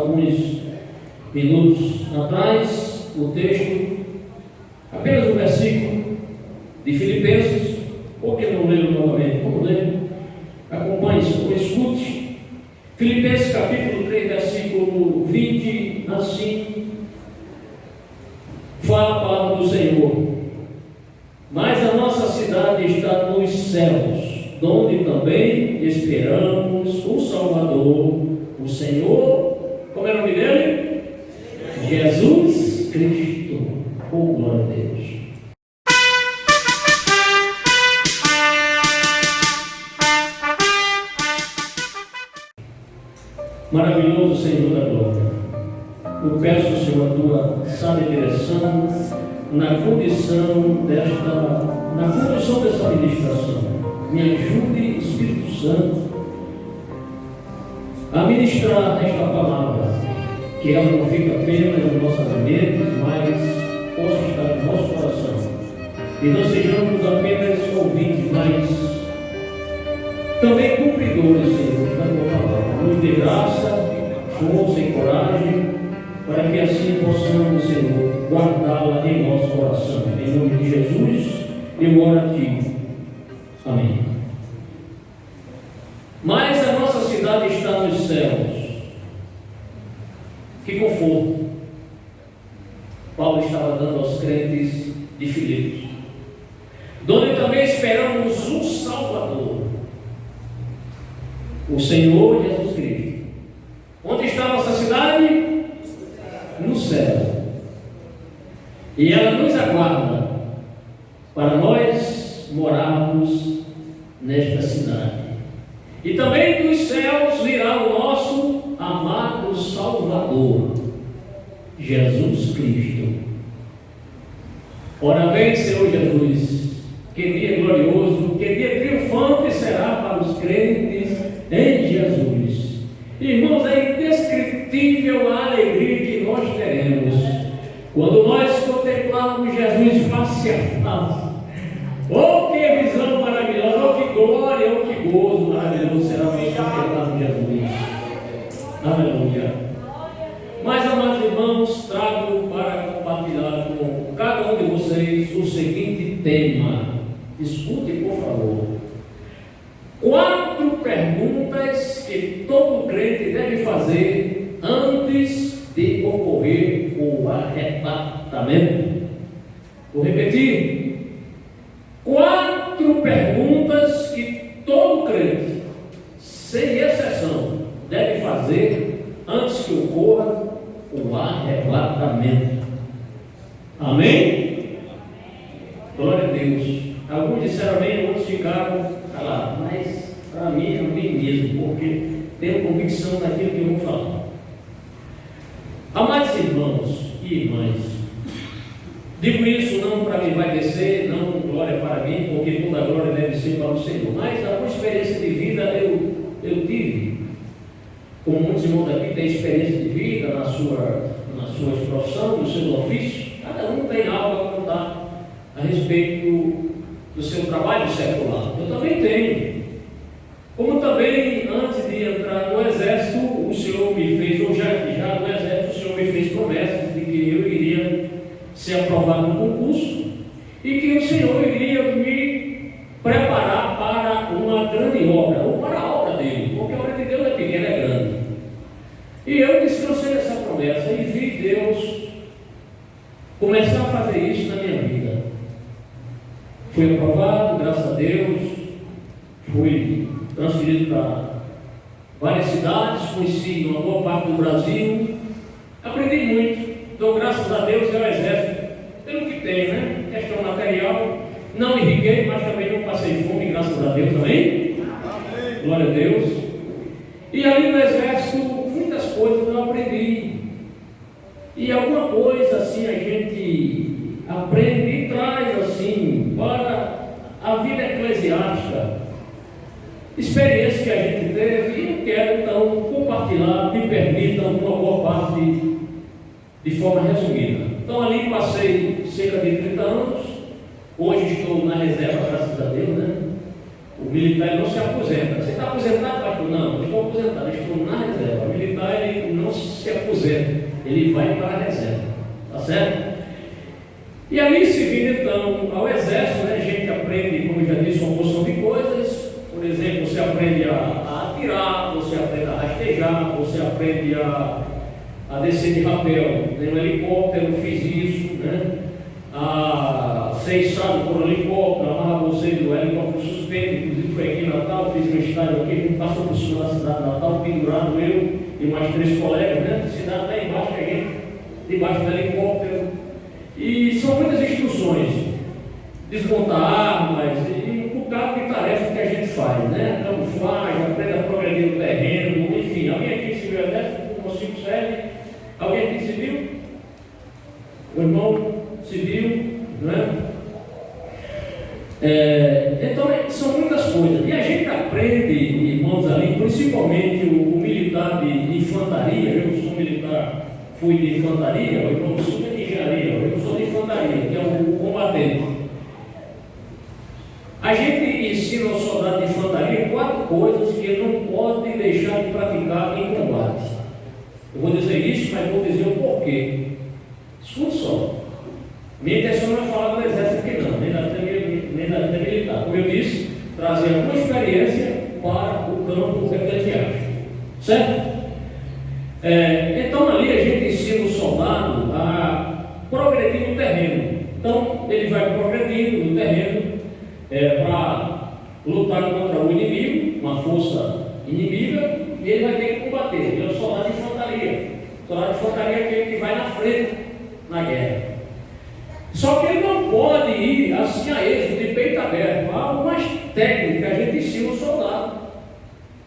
alguns minutos atrás o texto, apenas um versículo de Filipenses, por que não ler novamente? Como ler? Acompanhe, escute. Filipenses capítulo 3, versículo 20, assim fala a palavra do Senhor. Mas a nossa cidade está nos céus, donde também esperamos o Salvador, o Senhor, como é o nome dele? Jesus Cristo. Oh, glória a Deus. Maravilhoso Senhor da glória, eu peço, Senhor, a tua sábia direção na condição dessa ministração. Me ajude, Espírito Santo, a ministrar esta palavra, que ela não fique apenas nas nossas mentes, mas possa estar no nosso coração, e não sejamos apenas ouvintes, mas também cumpridores, Senhor, da tua palavra. Nos dê graça, força e coragem, para que assim possamos, Senhor, guardá-la em nosso coração. Em nome de Jesus, eu oro a Ti. Amém. Mas a nossa cidade está nos céus. Que conforto Paulo estava dando aos crentes de Filipos, donde também esperamos um Salvador, o Senhor Jesus Cristo. Onde está a nossa cidade? No céu. E ela nos aguarda para nós morarmos nesta cidade. E também dos céus virá o nosso amado Salvador, Jesus Cristo. Ora vem, Senhor Jesus, que dia glorioso, que dia triunfante será para os crentes em Jesus. Irmãos, é indescritível a alegria que nós teremos quando nós contemplarmos Jesus face a face. Oh, que visão maravilhosa, oh, que glória, oh, que gozo maravilhoso será nós contemplarmos Jesus. Aleluia. Mas, amados irmãos, trago para compartilhar com cada um de vocês o seguinte tema. Escute, por favor. 4 perguntas que todo crente deve fazer antes de ocorrer o arrebatamento. Vou repetir. 4 perguntas que todo crente, sem exceção, deve fazer antes que ocorra o arrebatamento. Amém? Glória a Deus. Alguns disseram amém, outros ficaram calados, mas para mim é amém mesmo, porque tenho convicção daquilo que eu vou falar. Amados irmãos e irmãs, digo isso não para mim vai descer, não glória para mim, porque toda glória deve ser para o Senhor, mas alguma experiência de vida eu tive. Como muitos irmãos aqui têm experiência de vida na sua profissão, no seu ofício, cada um tem algo a contar a respeito do seu trabalho secular. Eu também tenho. Como também, antes de entrar no exército, o Senhor me fez, ou já no exército, o Senhor me fez promessas de que eu iria ser aprovado no concurso e que o Senhor iria me preparar para uma grande obra, ou para a obra dele, porque a obra de Deus é pequena, é grande. E eu descansei dessa promessa e vi Deus começar a fazer isso na minha vida. Fui aprovado, graças a Deus, fui transferido para várias cidades, conheci uma boa parte do Brasil, aprendi muito, dou graças a Deus e ao exército, pelo que tem, né? Questão material, não me irriguei, mas também não passei fome, graças a Deus também. Amém. Glória a Deus. E ali no exército, muitas coisas eu aprendi. E alguma coisa assim a gente aprende e traz assim para a vida eclesiástica. Experiência que a gente teve, e eu quero então compartilhar, me permitam, uma boa parte de forma resumida. Então ali passei cerca de 30 anos, hoje estou na reserva, graças a Deus, né? O militar não se aposenta. Você está aposentado, pastor? Não, eu estou aposentado, eu estou na reserva. O militar ele não se aposenta, ele vai para a reserva. Tá certo? E ali, servindo então ao exército, né, a gente aprende, como eu já disse, uma porção de coisas. Por exemplo, você aprende a atirar, você aprende a rastejar, você aprende a descer de rapel no helicóptero, fiz isso, né? A ser içado por um helicóptero, amarrar você do helicóptero suspenso, inclusive foi aqui em Natal, fiz um estágio aqui, a gente passou por cima da cidade de Natal, pendurado eu e mais 3 colegas, né? A cidade está embaixo, a gente, debaixo do helicóptero. E são muitas instruções, desmontar armas, e um bocado de tarefas que a gente faz, né? Camuflagem, aprende a progredir no terreno, enfim. Alguém aqui se viu exército, o mocinho serve? Alguém aqui se viu? O irmão se viu, né? Então, são muitas coisas. E a gente aprende, irmãos, ali, principalmente o militar de infantaria. Eu sou militar, fui de infantaria, o irmão sou de engenharia, eu sou de infantaria, que é o combatente. A gente ensina ao soldado de infantaria 4 coisas que ele não pode deixar de praticar em combate. Eu vou dizer isso, mas vou dizer o porquê. Escute só. Minha intenção não é falar do exército aqui não, nem da militar. Como eu disse, trazer alguma experiência para o campo eclesiástico. Certo? Então ali a gente ensina o soldado a progredir no terreno. Então ele vai progredindo no terreno para lutar contra o inimigo, uma força inimiga, e ele vai ter que combater. Ele é o soldado de infantaria. O soldado de infantaria é aquele que vai na frente na guerra. Só que ele não pode ir assim a êxito, de peito aberto. Há algumas técnicas que a gente ensina o soldado.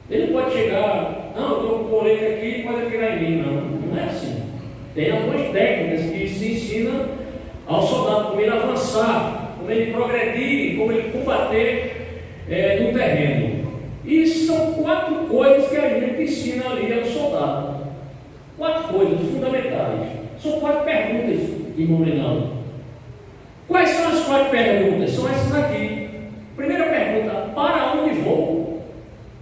Ele pode chegar, não, eu estou com o colete aqui, pode atirar em mim. Não é assim. Tem algumas técnicas que se ensina ao soldado, como ele avançar, como ele progredir, como ele combater no terreno. E são 4 coisas que a gente ensina ali ao soldado. 4 coisas fundamentais. São 4 perguntas, irmão Reinaldo. Quais são as 4 perguntas? São essas aqui. Primeira pergunta: para onde vou?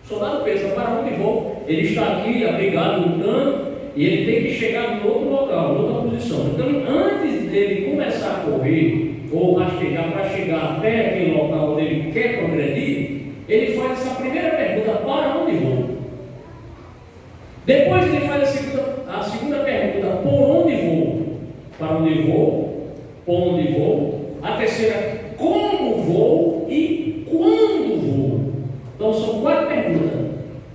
O soldado pensa: para onde vou? Ele está aqui abrigado, lutando, e ele tem que chegar em outro local, em outra posição. Então, antes dele começar a correr ou rastejar para chegar até aquele local onde ele quer progredir, ele faz essa primeira pergunta: para onde vou? Depois ele faz a segunda pergunta: por onde vou? Para onde vou? Por onde vou? A terceira: como vou e quando vou? Então são 4 perguntas: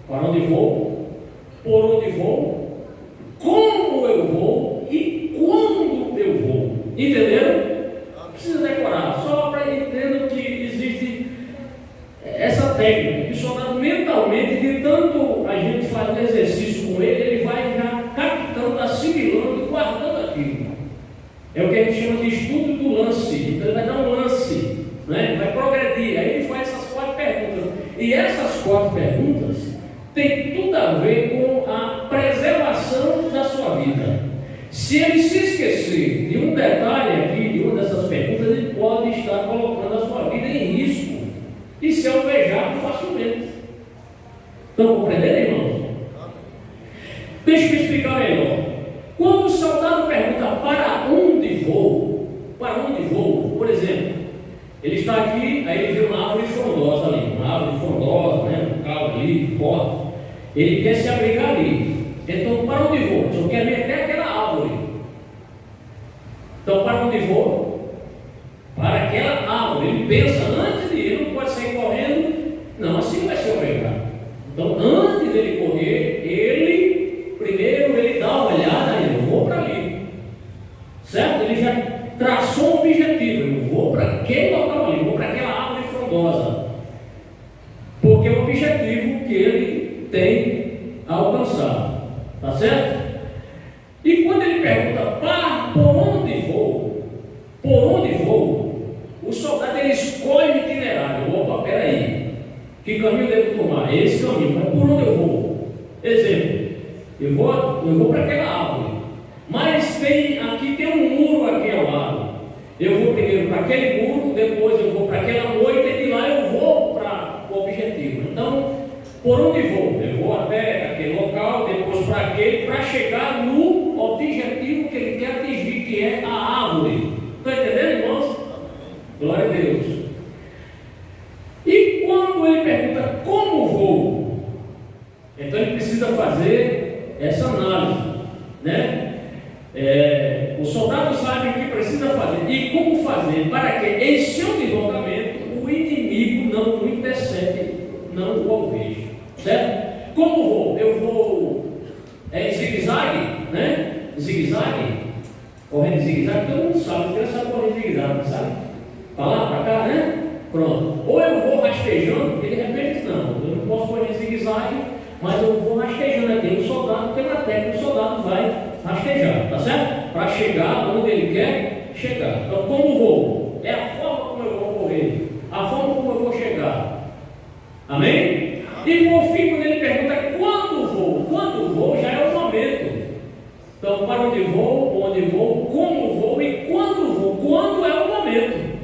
para onde vou? Por onde vou? Como eu vou e quando eu vou? Entenderam? Não precisa decorar, só para entender que existe essa técnica, que o soldado mentalmente, de tanto a gente fazer exercício com ele, ele vai já captando, assimilando, guardando aquilo. É o que a gente chama de estudo do lance. Então ele vai dar um lance, né? Vai progredir. Aí ele faz essas 4 perguntas. E essas 4 perguntas têm tudo a ver com a preservação da sua vida. Se ele se esquecer de um detalhe aqui, de uma dessas perguntas, ele pode estar colocando a sua vida em risco e ser alvejado facilmente. Estão compreendendo, irmãos? Deixa eu me explicar melhor. Quando o soldado pergunta para onde vou, por exemplo, ele está aqui, aí ele vê uma árvore frondosa ali, né, um carro ali, forte. Ele quer se abrigar ali. Então, para onde vou? Eu quero ir até aquela árvore. Então, para onde vou? Para aquela árvore. Ele pensa antes de ir, ele não pode sair correndo, não, assim vai se abrigar. Então, antes dele correr, primeiro ele dá uma olhada, eu vou para ali, certo? Ele já traçou um objetivo: eu vou para aquele local ali, vou para aquela árvore frondosa, porque é o objetivo que ele tem a alcançar, tá certo? E quando ele pergunta por onde vou, o soldado ele escolhe o itinerário. Opa, peraí, que caminho eu devo tomar? Esse caminho, mas por onde eu vou? Exemplo: eu vou para aquela árvore, mas aqui tem um muro aqui ao lado. Eu vou primeiro para aquele muro, depois eu vou para aquela moita, e de lá eu vou para o objetivo. Então, por onde vou? Eu vou até aquele local, depois para aquele, para chegar no objetivo que ele quer atingir, que é a árvore. Estão entendendo, irmãos? Glória a Deus. E quando ele pergunta como vou, então ele precisa fazer essa análise, né? O soldado sabe o que precisa fazer e como fazer para que em seu deslocamento o inimigo não o intercepte, não o alveje, certo? Como vou? Eu vou em zigue-zague, né? Zigue-zague, correndo zigue-zague, todo mundo sabe, o criança sabe correr zigue-zague, sabe? Para lá, para cá, né? Pronto. Ou eu vou rastejando, porque de repente não, eu não posso correr zigue-zague, mas eu vou rastejando aqui. O soldado tem uma técnica, o soldado vai rastejar, tá certo? Para chegar onde ele quer chegar. Então, como vou? É a forma como eu vou correr, a forma como eu vou chegar. Amém? E por fim, quando ele pergunta quando vou já é o momento. Então, para onde vou, como vou e quando vou. Quando é o momento.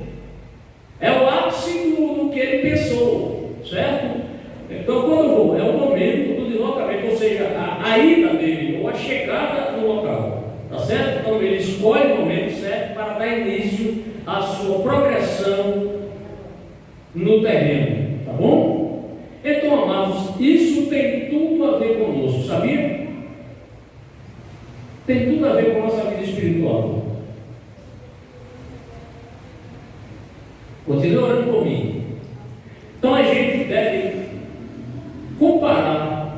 É o ápice do que ele pensou, certo? Então, quando vou, é o momento do deslocamento, ou seja, a ida dele, ou a chegada no local, tá certo? Então, ele escolhe o momento certo para dar início à sua progressão no terreno, tá bom? Então, amados, isso tem tudo a ver conosco, sabia? Tem tudo a ver com a nossa vida espiritual. Continue orando por mim. Então, a gente deve comparar.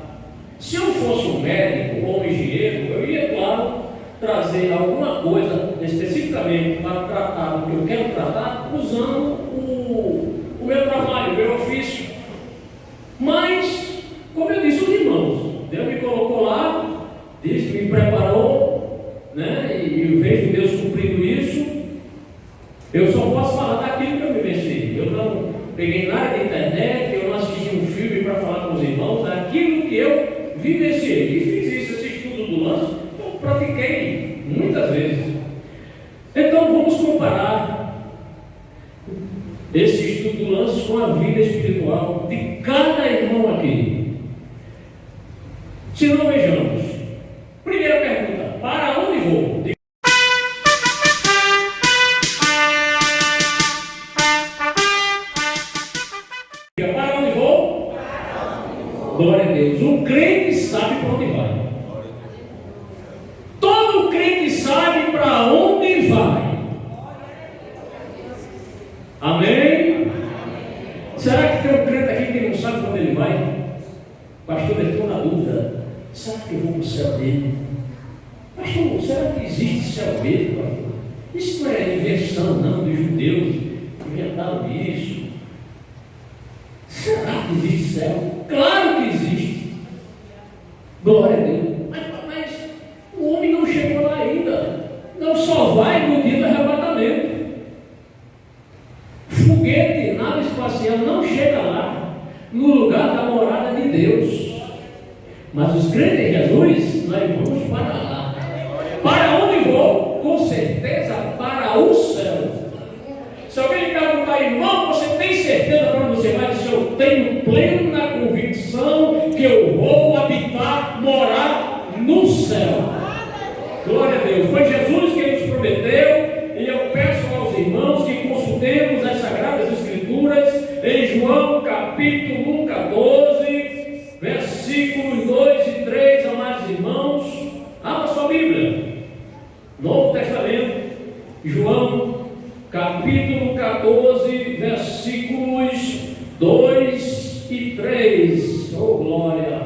Se eu fosse um médico ou um engenheiro, eu ia, claro, trazer alguma coisa especificamente para tratar do que eu quero tratar, usando o meu trabalho, o meu ofício. Mas, como eu disse, os irmãos, Deus me colocou lá, disse que me preparou, né? E eu vejo Deus cumprindo isso. Eu só posso falar daquilo que eu vivenciei. Eu não peguei nada da internet, eu não assisti um filme para falar com os irmãos, daquilo que eu vivenciei. E fiz isso, esse estudo do lance, eu pratiquei muitas vezes. Então vamos comparar esse estudo do lance com a vida espiritual de cada irmão aqui. Se não, vejamos. Primeira pergunta: para onde vou? Para onde vou? Glória a Deus. O crente sabe para onde vai. Todo crente sabe para onde vai. Amém? Será que tem um crente aqui que não sabe para onde ele vai? Pastor, eu estou na dúvida. Será que eu vou para o céu dele? Pastor, será que existe céu dele, pastor? Isso não é invenção, não, dos judeus. Inventaram isso. Será que existe céu? Claro que existe. Glória a Deus. Mas o homem não chegou lá ainda. Não só vai no dia do arrebatamento. Foguete, nave espacial não chega lá, no lugar da morada de Deus. Mas os crentes em Jesus, nós vamos para lá. Para onde vou? Com certeza para o céu. Se alguém lhe perguntar, irmão, você tem certeza para onde você vai? Se eu tenho plena convicção que eu vou habitar, morar no céu. Glória a Deus. Foi Jesus que nos prometeu, e eu peço aos irmãos que consultemos as Sagradas Escrituras em João capítulo 14, versículos 2 e 3, amados irmãos. Abra sua Bíblia. Novo Testamento, João capítulo 14, versículos 2 e 3. Oh, glória!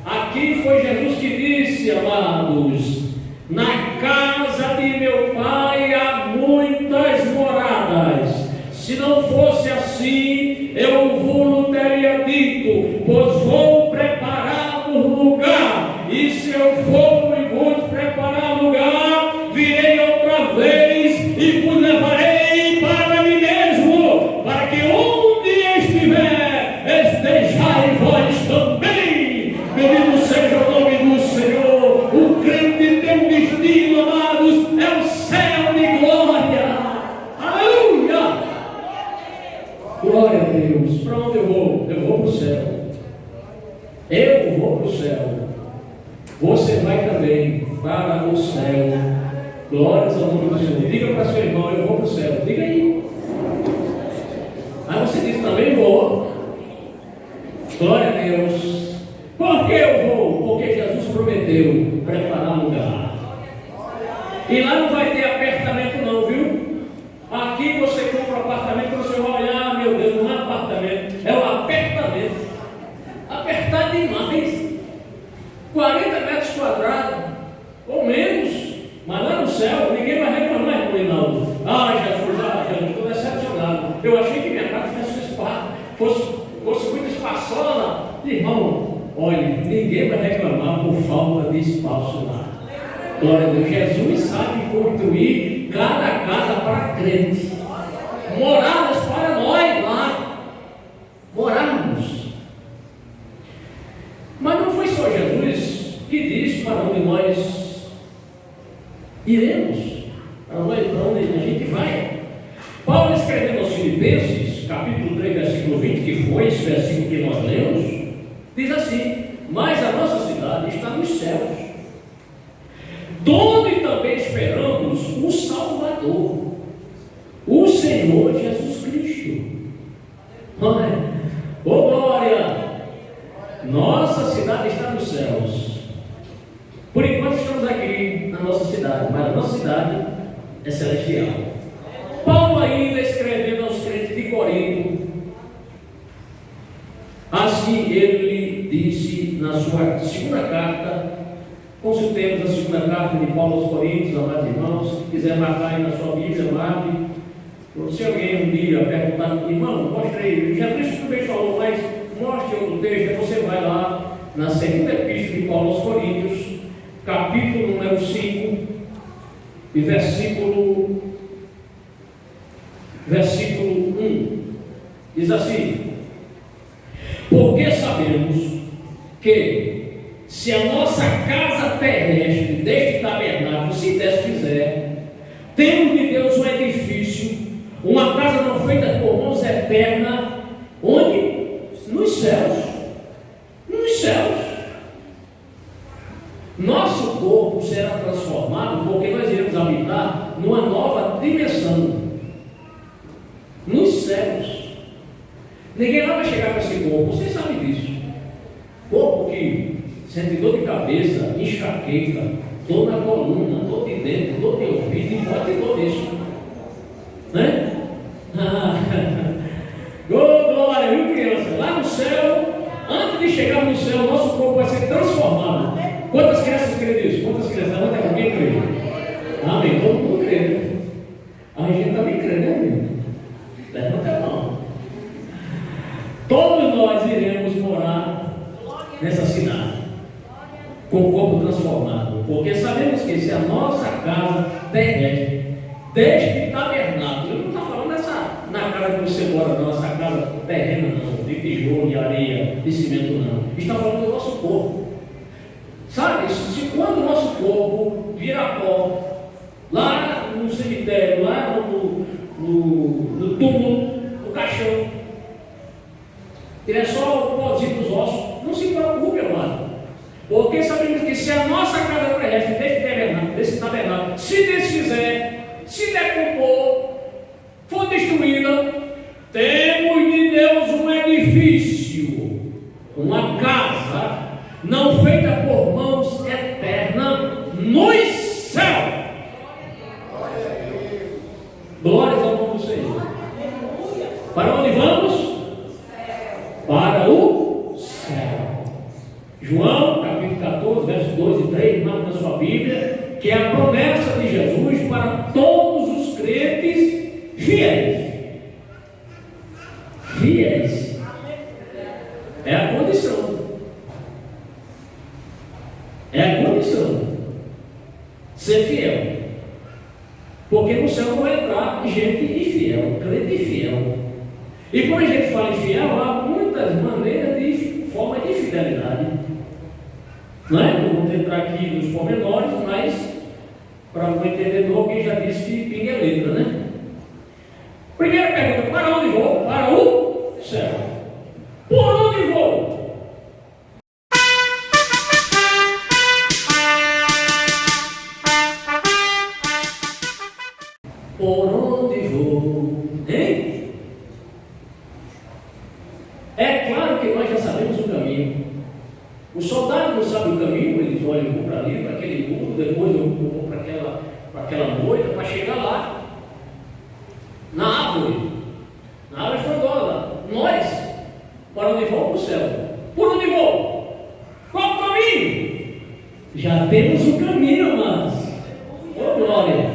Aqui foi Jesus que disse, amados: na casa de meu Pai há muitas moradas. Se não fosse assim, eu vos teria dito, pois vou preparar-vos lugar. E se eu for e vos preparar lugar, virei outra vez e vos levarei para mim mesmo, para que onde estiver, estejais vós também. Bendito seja o nome do Senhor. O crente tem um destino, amados, é o céu de glória. Aleluia! Glória a Deus. Para onde eu vou? Eu vou Glórias ao nome do Senhor. Diga para seu irmão, eu vou para o céu. Diga aí. Aí você diz também, vou. Glória a Deus. Por que eu vou? Porque Jesus prometeu preparar um lugar. E lá não vai ter apertamento não, viu? Aqui você compra um apartamento, você vai olhar, meu Deus, não é apartamento, é um apertamento. Apertado demais. 40 metros quadrados, ou menos. Mas lá no céu, ninguém vai reclamar, irmão Reinaldo. Jesus, estou decepcionado. Eu achei que minha casa fosse muito espaçosa. Irmão, olha, ninguém vai reclamar por falta de espaço lá. Glória a Deus. Jesus sabe construir cada casa para crente. Moradas para nós lá. Morarmos. Mas não foi só Jesus que disse para onde nós iremos, para onde a gente vai. Paulo escrevendo aos Filipenses, capítulo 3, versículo 20, que foi esse versículo que nós lemos, diz assim: mas a nossa cidade está nos céus, donde também esperamos o Salvador, o Senhor Jesus Cristo. Oh glória! Nossa cidade está nos céus. Por enquanto estamos aqui na nossa cidade, mas a nossa cidade é celestial. Paulo ainda escrevendo aos crentes de Corinto, assim ele disse na sua segunda carta. Consultemos a segunda carta de Paulo aos Coríntios, amados irmãos. Se quiser marcar aí na sua Bíblia, marque. Se alguém um dia perguntar, irmão, mostre aí, já Cristo também falou, mas mostre outro texto. Você vai lá na segunda epístola de Paulo aos Coríntios, capítulo número 5, e versículo 1. Diz assim: porque sabemos que se a nossa casa terrestre deste tabernáculo se desfizer, temos de Deus um edifício, uma casa não feita por mãos eterna, onde? Nos céus. Nos céus. Nosso corpo será transformado, porque nós iremos habitar numa nova dimensão, nos céus. Ninguém lá vai chegar com esse corpo, vocês sabem disso. Corpo que sente dor de cabeça, enxaqueca, dor na coluna, dor de dentro, dor de ouvido, e pode ter dor disso, né? Glória, viu, criança? Lá no céu, antes de chegar no céu, nosso corpo vai ser transformado. Quantas crianças creem nisso? Quantas crianças? Levanta a mão, quem crê? Amém, todo mundo crê, né? A gente também crê, né, amigo? Levanta a mão. Todos nós iremos morar nessa cidade, com o corpo transformado, porque sabemos que se a nossa casa terrestre, deste tabernáculo, ele não está falando na casa que você mora, não, essa casa terrena, não, de tijolo, de areia, de cimento, não, está falando do nosso corpo. Sabe, se quando o nosso corpo vira pó, lá no cemitério, lá no túmulo, no caixão, tiver só o pozinho dos ossos, não se preocupe, amado, porque sabemos que se a nossa casa terrestre, desse tabernáculo, se desfizer, se decompor, for destruída, temos de Deus um edifício, uma casa, não feita por mãos eterna, nos céus. Glórias ao nome do Senhor. Para onde vamos? Para o céu. João, capítulo 14, versos 2 e 3, marca na sua Bíblia, que é a promessa de Jesus para todos os crentes fiéis. Fiéis. É a condição. É a condição. Ser fiel. Porque no céu não vai entrar gente infiel, crente infiel. E quando a gente fala infiel, há muitas maneiras de forma de fidelidade. Não é? Não vamos entrar aqui nos pormenores, mas para o entendedor, alguém já disse que pinga é letra, né? Primeira pergunta: para onde vou? Para o céu. Por onde vou? por onde vou? Hein? É claro que nós já sabemos o caminho. O soldado não sabe o caminho, eles olham, vou para ali, para aquele muro, depois eu vou para aquela moita, para chegar lá. Na árvore frondosa. Nós, para onde vou? Para o céu. Por onde vou? Qual o caminho? Já temos o caminho, amados. Oh, glória.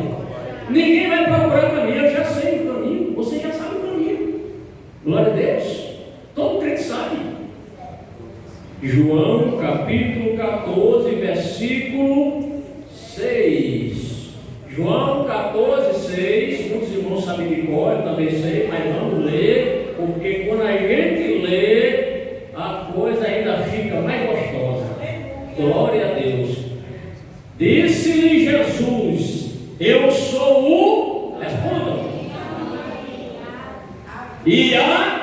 Ninguém vai procurar o caminho, eu já sei o caminho. Você já sabe o caminho. Glória a Deus. Todo crente sabe. João capítulo 14, versículo 6. João 14, 6. Muitos irmãos sabem de cor, eu também sei, mas vamos ler, porque quando a gente lê, a coisa ainda fica mais gostosa. Glória a Deus. Disse-lhe Jesus: eu sou o. Respondam. E a.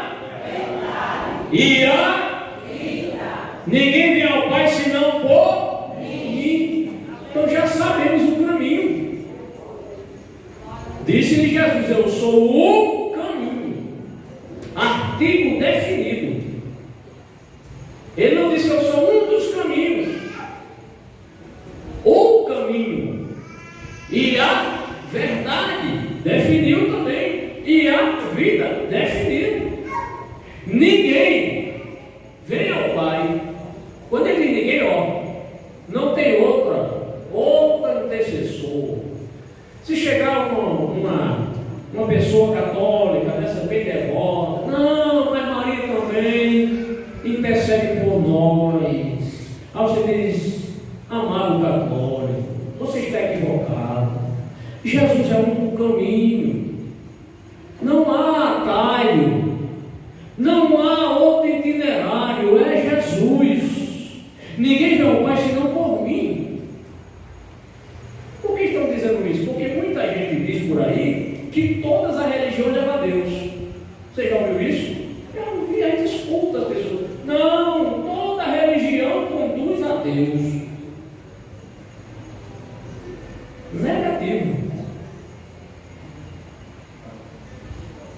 Ninguém vem ao Pai senão por mim. Então já sabemos o caminho. Disse-lhe Jesus: eu sou o caminho. Artigo definido. Ele não disse: eu sou um dos caminhos. O caminho. E a verdade definiu também. E a vida definiu. Ninguém vem ao Pai. Quando ele diz ninguém, não tem outra intercessor. Se chegar uma pessoa católica, dessa bem devota, não, mas Maria também intercede por nós. Aí você diz: amado católico, você está equivocado. Jesus é o único caminho. Não há atalho. Não há outro itinerário. É Jesus. Ninguém vê o Pai senão por mim. Por que estão dizendo isso? Porque muita gente diz por aí que todas as religiões levam a Deus. Você já ouviu isso? Já ouvi, a gente escuta as pessoas. Não, toda religião conduz a Deus. Negativo.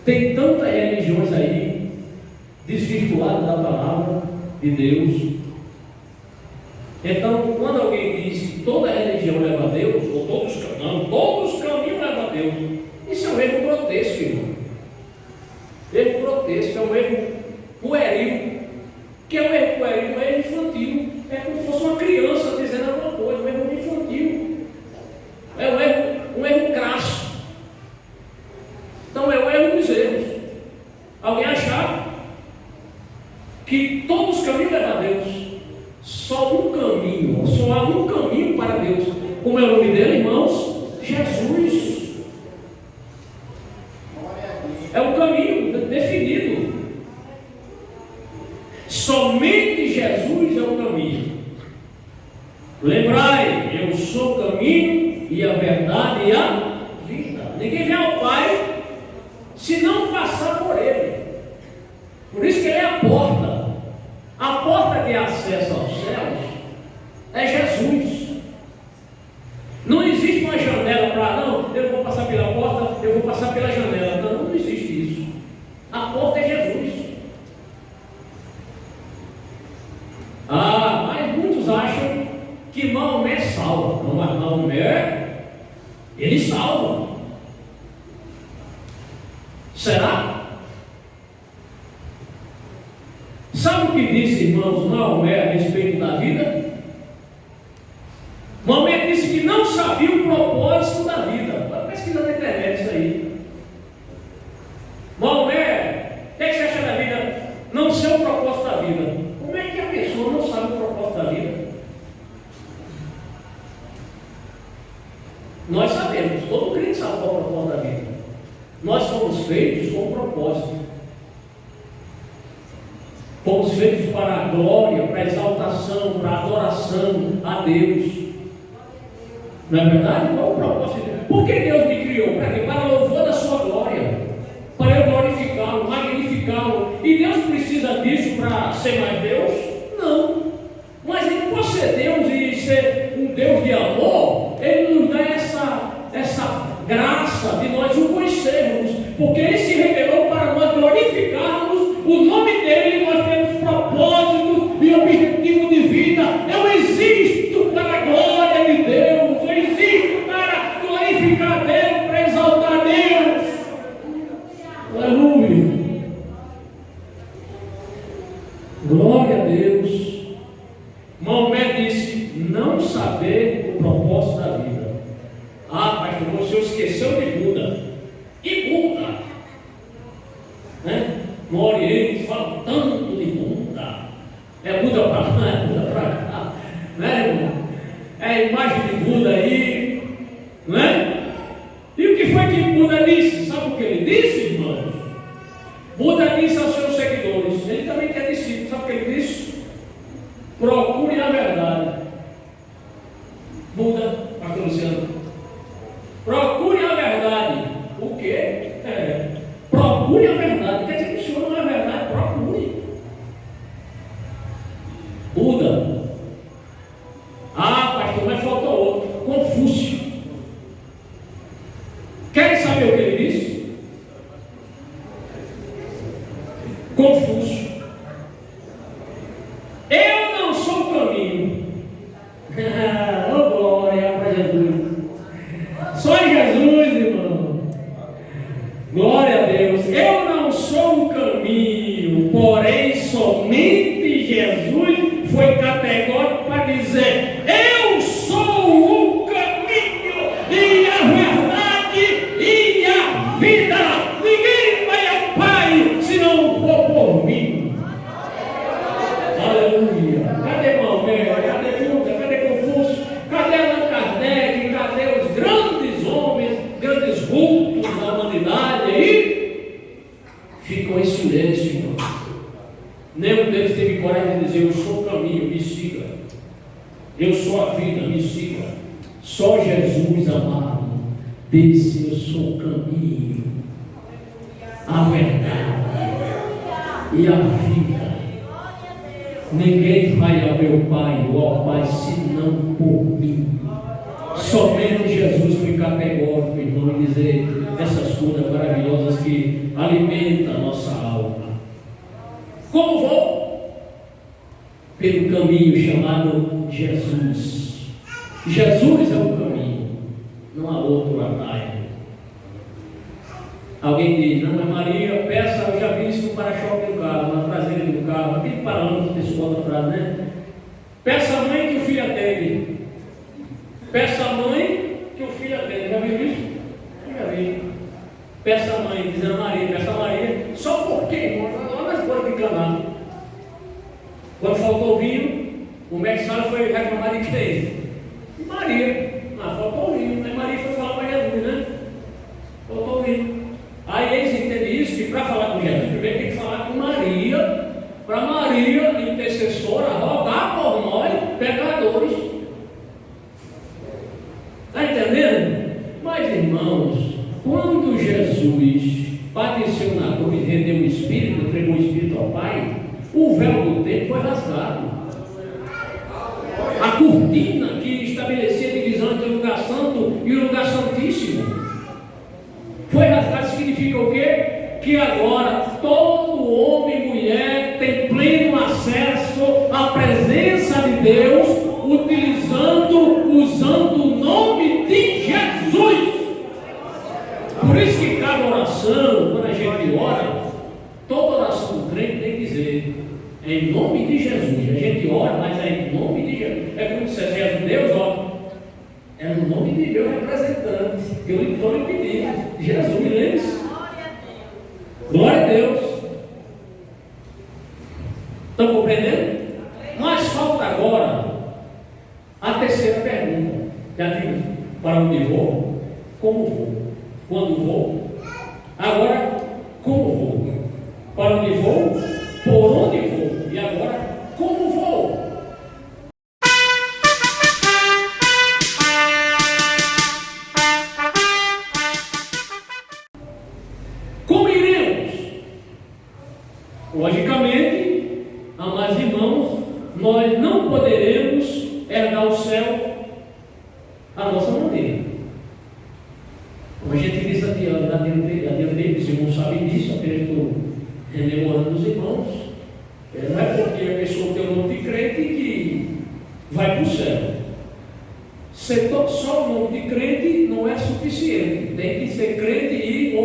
Tem tantas religiões aí desvirtuadas da palavra de Deus. Então, quando alguém diz que toda religião leva a Deus, ou todos os caminhos levam a Deus, isso é um erro grotesco, irmão. Erro grotesco, é um erro pueril. Que é um erro pueril? Um erro infantil. É como se fosse uma criança dizendo alguma coisa, um erro infantil. É um erro crasso. Então, é o erro dos erros. Alguém achar que todos os caminhos levam a Deus. Só um caminho, só há um caminho para Deus. Como é o nome dele, irmãos? Jesus. É um caminho definido. Somente Jesus é o caminho. Lembrai, eu sou o caminho e a verdade e a vida. Ninguém vem ao Pai se não passar por Ele. Por isso que Ele é a porta. A porta de acesso aos céus é Jesus. Não existe uma janela para, não, eu vou passar pela porta, eu vou passar pela janela. Não existe isso. A porta é Jesus. Mas muitos acham que Maomé salva. Não, mas Maomé, ele salva. Será? Sabe o que disse, irmãos, Maomé a respeito da vida? Maomé disse que não sabia o propósito da vida. Vai pesquisar na internet isso aí. Maomé, o que você acha da vida? Não sei o propósito da vida. Como é que a pessoa não sabe o propósito da vida? Nós sabemos, todo crente sabe qual é o propósito da vida. Nós somos feitos com um propósito. Fomos feitos para a glória, para a exaltação, para a adoração a Deus. Não é verdade? Qual é o propósito de Deus? Por que Deus me criou? Para quê? Para louvor da sua glória. Para eu glorificá-lo, magnificá-lo. E Deus precisa disso para ser mais Deus? Não. Mas Ele, por ser Deus e ser um Deus de amor, Ele nos dá essa essa graça de nós o conhecermos, porque Ele se revelou para nós glorificarmos o nome dEle. Nós temos propósito e objetivo de vida. Eu existo para a glória de Deus, eu existo para glorificar Deus, para exaltar Deus. Aleluia. Glória a Deus. Maomé disse: não saber o propósito da vida. Ah, pastor, você esqueceu de Buda. E Buda? Né? No Oriente fala tanto de Buda. É Buda para lá, é Buda para cá. Né, irmão? É a imagem de Buda aí. Né? E o que foi que Buda disse? Sabe o que ele disse, irmãos? Buda disse aos seus seguidores, ele também que é discípulo, sabe o que ele disse? Procure a verdade. Buda, pastor Luciano, procure a verdade. O quê? Procure a verdade. Quer dizer que o Senhor não é verdade, procure. Buda. Ah, pastor, mas faltou outro. Confúcio. Querem saber o que ele disse? Confúcio. Eu não sou o caminho. Oh, glória para Jesus. Só em Jesus, irmão. Glória a Deus. Eu não sou o caminho, porém somente Jesus foi categórico para dizer: eu sou o caminho e a verdade e a vida. Ninguém vai ao Pai se não for por mim. Aleluia. Cadê Maomé? Cadê Buda? Cadê Confúcio? Cadê Allan Kardec? Cadê os grandes homens, grandes vultos da humanidade aí? Ficam em silêncio, irmão. Nenhum deles teve coragem de dizer: eu sou o caminho, me siga. Eu sou a vida, me siga. Só Jesus amado disse: eu sou o caminho, a verdade e a vida. Ninguém vai ao meu Pai ou ao Pai senão por mim. Somente Jesus foi categórico, irmão, em dizer essas coisas maravilhosas que alimentam a nossa alma. Como vou? Pelo caminho chamado Jesus. Jesus é o caminho, não há outro atalho. Alguém diz: não, mas Maria, peça, eu já vi isso no para-choque do carro, na traseira do carro, aquele parâmetro pessoal atrás, né? Peça a mãe que o filho atende. Peça a mãe que o filho atende. Já viu isso? Eu já vi. Peça a mãe, dizendo a Maria, peça a Maria. Só porque, irmão, olha as coisas de canal. Quando faltou vinho, o mestre foi reclamar de quem? De Maria. Ah, faltou vinho. Aí Maria foi falar para Jesus, né? Faltou vinho. Aí eles entendem isso, que para falar com Jesus, primeiro tem que falar com Maria, para Maria, intercessora, rogar por nós, pecadores. Está entendendo? Mas, irmãos, quando Jesus padeceu na cruz, rendeu o Espírito, entregou o Espírito ao Pai, o véu do tempo foi rasgado. A cortina que estabelecia a divisão entre o lugar santo e o lugar santíssimo foi rasgado. Significa o quê? Que agora todo homem e mulher tem pleno acesso à presença de Deus, usando o nome de Jesus. Por isso que cada oração, quando a gente ora, toda oração do crente tem que dizer: é em nome de Jesus. A gente ora, mas é em nome de Jesus. É como se Jesus, Deus, ó, é no nome de Deus representante, que eu estou lhe pedindo. Jesus, me lembra isso? Glória a Deus. Estão compreendendo? Mas falta agora a terceira pergunta. Já vimos: para onde vou? Como vou? Quando vou? Agora, como vou? Para onde vou? Por onde vou? E agora, como vou? Como iremos? Logicamente, amados irmãos, nós não poderemos herdar o céu à nossa maneira. Como a gente disse aqui, os irmãos sabem disso, apenas estou rememorando os irmãos. Não é porque a pessoa tem o nome de crente que vai para o céu. Ser só o nome de crente não é suficiente. Tem que ser crente e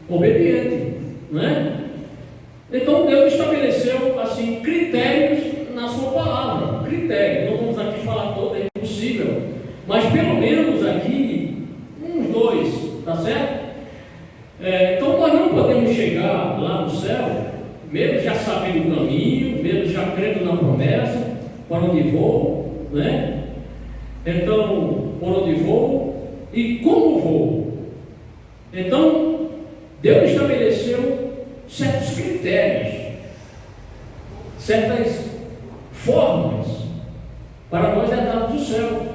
obediente, não é? Então Deus estabeleceu assim critérios na sua palavra. Critérios, não vamos aqui falar todo, é impossível, mas pelo menos aqui uns 2, tá certo? Então nós não podemos chegar lá no céu, mesmo já sabendo o caminho, mesmo já crendo na promessa, para onde vou, né? Então, por onde vou e como vou. Então, Deus estabeleceu certos critérios, certas formas para nós herdarmos o céu.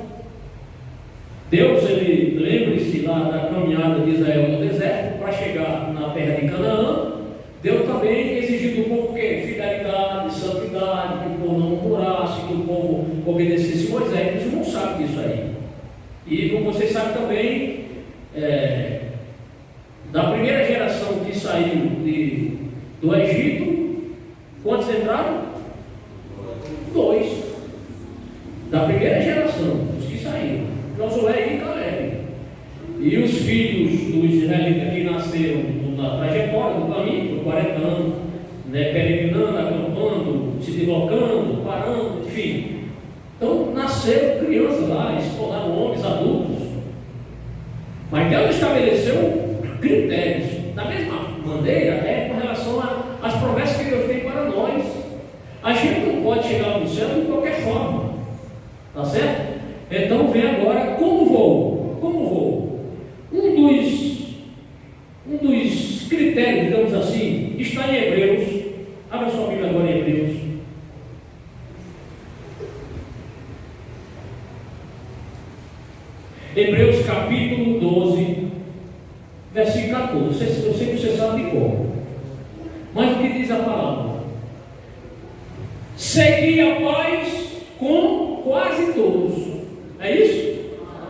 Deus, ele lembre-se lá da caminhada de Israel no deserto para chegar na terra de Canaã. Deus também exigiu do povo o quê? Fidelidade, santidade, que o povo não murmurasse, que o povo obedecesse Moisés. Vocês não sabem disso aí. E como vocês sabem também, da primeira geração que saiu do Egito, quantos entraram? 2. Da primeira geração, os que saíram, Josué e Caleb. E os filhos dos israelitas que nasceram na trajetória do caminho, por 40 anos, né, peregrinando, acampando, se deslocando, parando, enfim. Então nasceram crianças lá, se tornaram homens adultos. Mas Deus estabeleceu critérios. Da mesma maneira, com relação às promessas que Deus tem para nós. A gente não pode chegar no céu de qualquer forma. Tá certo? Então vem agora como vou. Como vou? Um dos critérios, digamos assim, está em Hebreus. Abra sua Bíblia agora em Hebreus. Hebreus capítulo 12, versículo 14. Eu sei que você sabe de cor. Mas o que diz a palavra? Segui a paz com quase todos. É isso?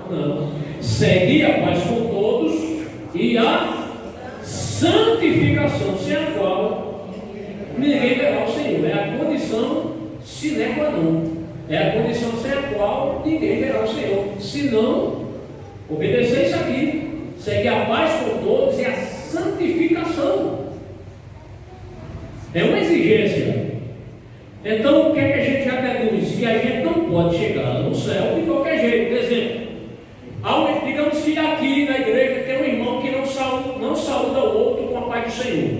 Não. Segui a paz com todos e a santificação, sem a qual ninguém verá o Senhor. É a condição sine qua non. É a condição sem a qual ninguém verá o Senhor. Se não obedecer isso aqui, seguir a paz com todos e a santificação. É uma exigência. Então, o que é que a gente já deduz? Que a gente não pode chegar no céu de qualquer jeito. Por exemplo, digamos que aqui na igreja tem um irmão que não saúda o outro com a paz do Senhor.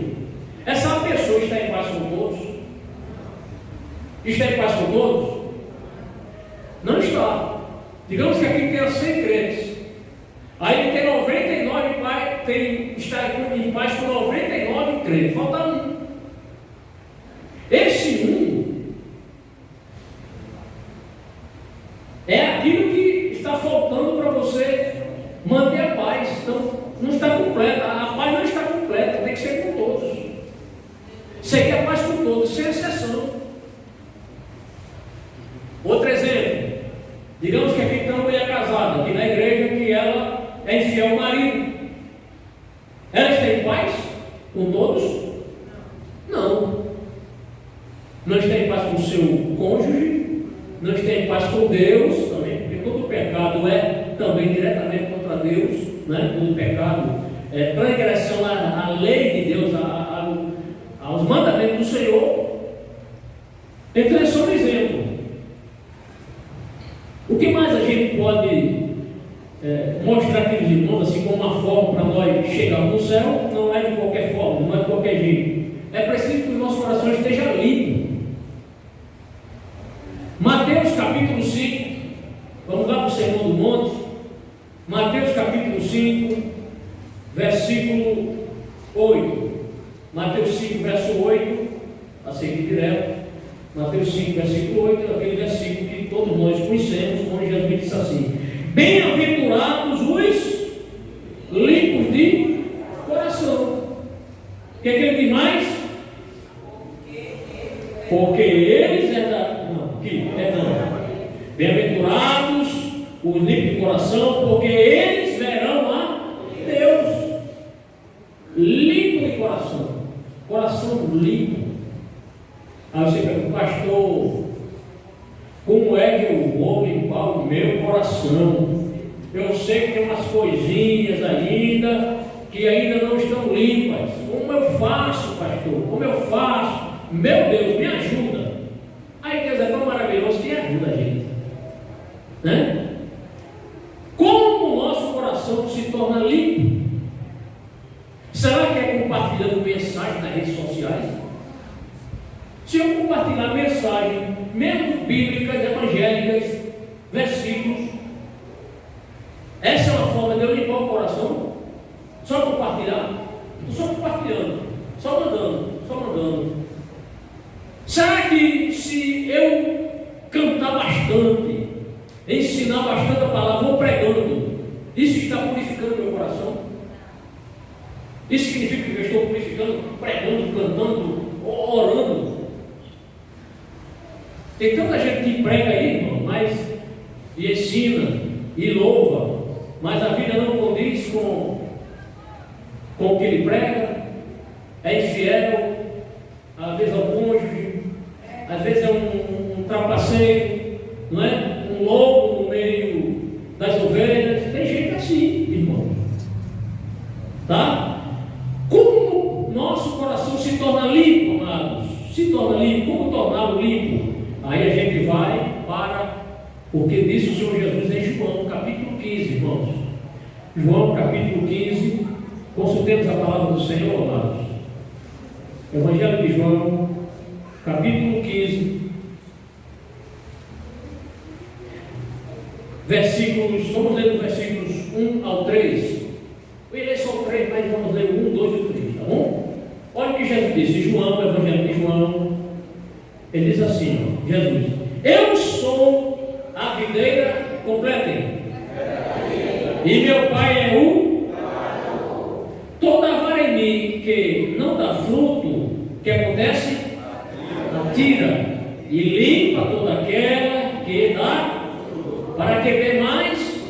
Essa pessoa está em paz com todos? Está em paz com todos? Não está. Digamos que aqui tenha 100 crentes. Aí ele tem 99 está em paz com 99 crentes. Falta um. Esse é aquilo que está faltando para você manter a paz. Então, não está completa. A paz não está completa. Tem que ser com todos. Seguir a paz com todos, sem exceção. Outro exemplo. Digamos que aqui tem uma mulher casada, aqui na igreja, que ela é infiel ao marido. Ela está em paz com todos? Não. Não está em paz com o seu cônjuge, não está em paz com Deus também, porque todo pecado é também diretamente contra Deus, né? Todo pecado é transgressão à lei de Deus, aos mandamentos do Senhor. Então é só um exemplo. O que mais a gente pode mostrar aqui aos irmãos, assim como uma forma para nós chegarmos no céu? Não é de qualquer forma, não é de qualquer jeito. É preciso que o nosso coração esteja limpo. Mateus capítulo 5, vamos lá para o Sermão do Monte. Mateus capítulo 5, versículo 8. Mateus 5, verso 8, a seguir direto. Mateus 5, versículo 8, é aquele versículo que todos nós conhecemos, onde Jesus disse assim: bem-aventurados os limpos de coração. O que é que ele diz mais? Porque eles bem-aventurados os limpos de coração, porque limpo de coração. Coração limpo. Aí você pergunta, pastor, como é que eu vou limpar o meu coração? Eu sei que tem umas coisinhas ainda que ainda não estão limpas. Como eu faço, pastor? Como eu faço? Meu Deus, me ajuda. Aí Deus é tão maravilhoso que ajuda a gente, né? Como o nosso coração se torna limpo? Será que é compartilhando mensagem nas redes sociais? Se eu compartilhar mensagem, mesmo bíblicas, evangélicas, versículos, essa é uma forma de eu limpar o coração? Só compartilhar? Estou só compartilhando, só mandando. Será que se eu cantar bastante, ensinar bastante a palavra, vou pregando, isso está purificando meu coração? Isso significa que eu estou purificando, pregando, cantando, orando? Tem tanta gente que prega aí, irmão, e ensina, e louva, mas a vida não condiz com o que ele prega, é infiel, às vezes é um cônjuge, às vezes é um trapaceiro, não é? Um lobo no meio das ovelhas. Tem gente assim, irmão. Tá? Como nosso coração se torna limpo, amados? Se torna limpo. Como torná-lo limpo? Aí a gente vai para o que disse o Senhor Jesus em João, capítulo 15, irmãos. João, capítulo 15. Consultemos a palavra do Senhor, amados. Evangelho de João, capítulo 15, versículos, vamos ler os versículos 1 ao 3. Eu ia ler só o 3, mas vamos ler o 1, 2 e 3, tá bom? Olha o que Jesus disse, João, Evangelho de João, ele diz assim, ó, Jesus: eu sou a videira, completem, e meu Pai é o. Toda vara em mim que não dá fruto, o que acontece? Tira e limpa toda aquela que dá, para que dê mais.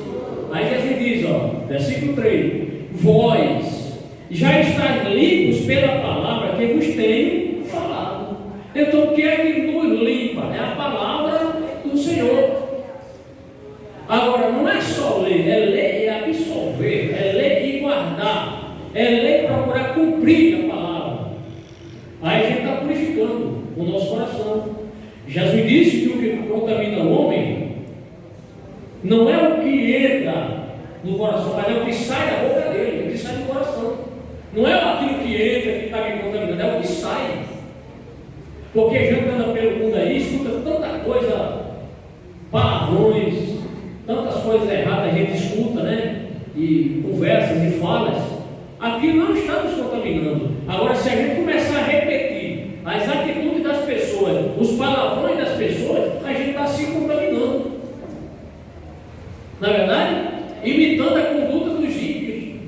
Aí Jesus diz, ó, versículo 3: vós já estáis limpos pela palavra que vos tenho falado. Então o que é que nos limpa? É a palavra do Senhor. Agora não é só ler, é ler e absorver, é ler e guardar. É ler e procurar cumprir a palavra. Aí a gente está purificando o nosso coração. Jesus disse que o que contamina o homem não é o que entra no coração, mas é o que sai da boca dele, é o que sai do coração. Não é aquilo que entra que está me contaminando, é o que sai. Porque a gente anda pelo mundo aí, escuta tanta coisa, palavrões, tantas coisas erradas a gente escuta, né? E conversas e falas. Aqui não está nos contaminando. Agora, se a gente começar a repetir as atitudes das pessoas, os palavrões das pessoas, a gente está se contaminando. Na verdade, imitando a conduta dos ímpios.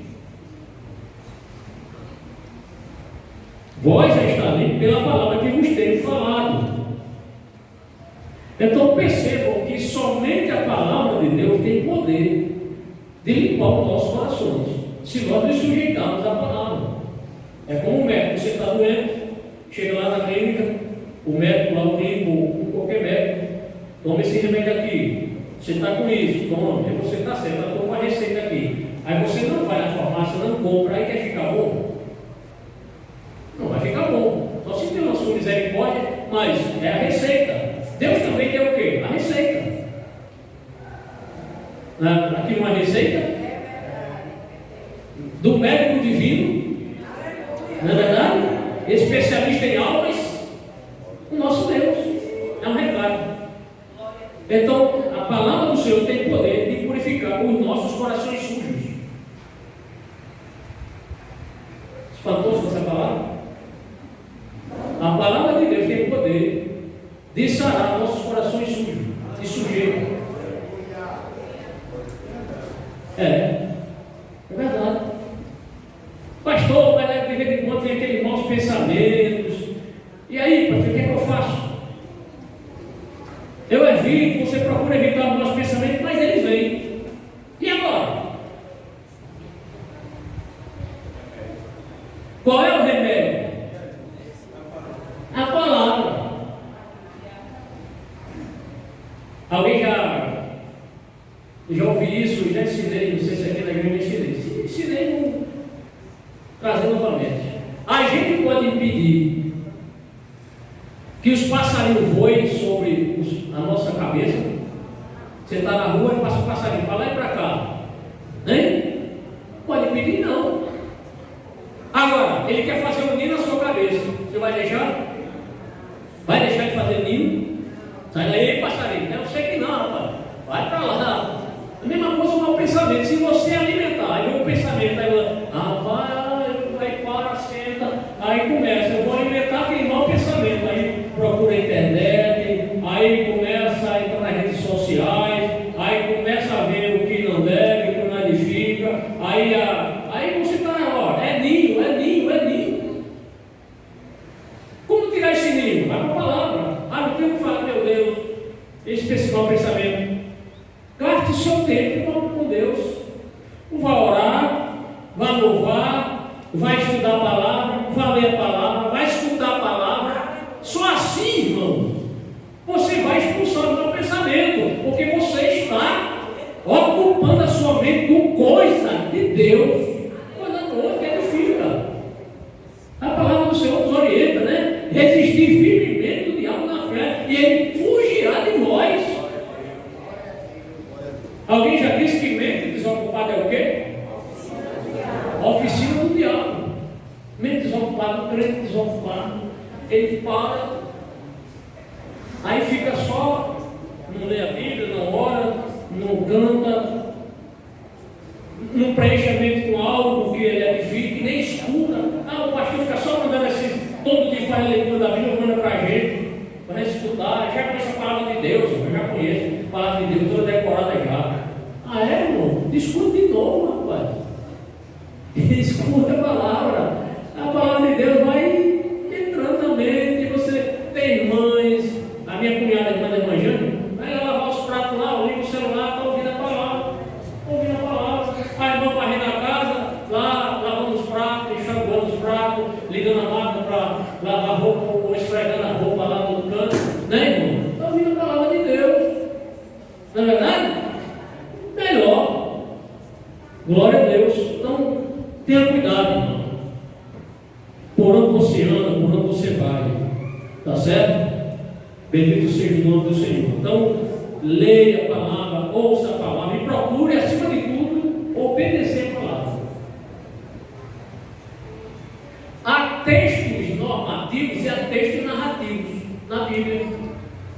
Vós já está limpo pela palavra que vos tenho falado. Então percebam que somente a palavra de Deus tem poder de limpar os nossos corações, se nós nos sujeitarmos à palavra. É como um médico, você está doente, chega lá na clínica, o médico lá, o clínico, qualquer médico, toma esse remédio aqui, você está com isso, toma, e você está certo, eu estou com a receita aqui. Aí você não vai na farmácia, não compra, aí quer ficar bom? Não vai ficar bom, só se tem uma sua misericórdia, mas é a receita. Deus também tem o quê? A receita. Aqui uma receita do médico divino, não é verdade? Especialista em almas, o nosso Deus. É um recado. Então, a palavra do Senhor tem poder de purificar os nossos corações sujos. Espantou-se com essa palavra? A palavra de Deus tem poder de sarar nossos corações sujos, de sujeira. É verdade. Pastor, mas de vez em quando tem aqueles maus pensamentos. E aí, pastor, o que é que eu faço? Eu evito, você procura evitar os maus pensamentos, mas eles vêm. E agora? Qual é o remédio? A palavra. Alguém já ouvi isso, já ensinei, não sei se aqui na igreja ensinei trazer novamente. A gente pode impedir que os passarinhos voem sobre a nossa cabeça. Você está na rua e passa um passarinho para lá e para cá. Hein? Pode impedir, não. Agora, ele quer fazer um ninho na sua cabeça. Você vai deixar? Vai deixar de fazer ninho? Sai daí, passarinho. Eu sei que não, rapaz. Vai para lá. A mesma coisa com o pensamento. Se você alimentar, aí o pensamento, aí para, senta, aí começa. Eu vou alimentar aquele mau pensamento. Aí procura a internet, aí começa a entrar nas redes sociais, aí começa a ver o que não deve, o que não edifica. Aí você está na hora. É ninho. Como tirar esse ninho? Vai para a palavra. Não tem o que falar, meu Deus. Esse principal pensamento. Gaste seu tempo com Deus. Vai orar, vai louvar, vai estudar a palavra, vai ler a palavra, vai escutar a palavra. Só assim, irmão, você vai expulsar o mau pensamento, porque você está ocupando a sua mente com coisa de Deus. Coisa boa que edifica. A palavra do Senhor nos orienta, né? Resistir firmemente do diabo na fé, e ele fugirá de nós. Alguém já disse que mente desocupada é o quê? Oficina do diabo. Mente desocupada, crente desocupado, ele para, aí fica só, não lê a Bíblia, não ora, não canta, não preenche a mente com algo que ele edifica, nem escuta. O pastor fica só mandando assim, todo dia faz a leitura da Bíblia, manda para a gente escutar. Já conhece a palavra de Deus, eu já conheço a palavra de Deus toda decorada já. Irmão? Discute de novo, rapaz. Escuta a palavra. A palavra de Deus vai entrando na mente. Você tem mães, a minha cunhada, irmã da irmã Jane, vai lavar os pratos lá, liga o celular, está ouvindo a palavra. A irmã varrendo a casa, lá, lavando os pratos, enxaguando os pratos, ligando a máquina para lavar a roupa, ou esfregando a roupa lá no canto. Né, irmão? Está ouvindo a palavra de Deus. Não é verdade? Melhor. Glória a Deus. Então, tenha cuidado, irmão. Por onde você anda, por onde você vai. Tá certo? Bendito seja o nome do Senhor. Então, leia a palavra, ouça a palavra e procure, acima de tudo, obedecer a palavra. Há textos normativos e há textos narrativos na Bíblia.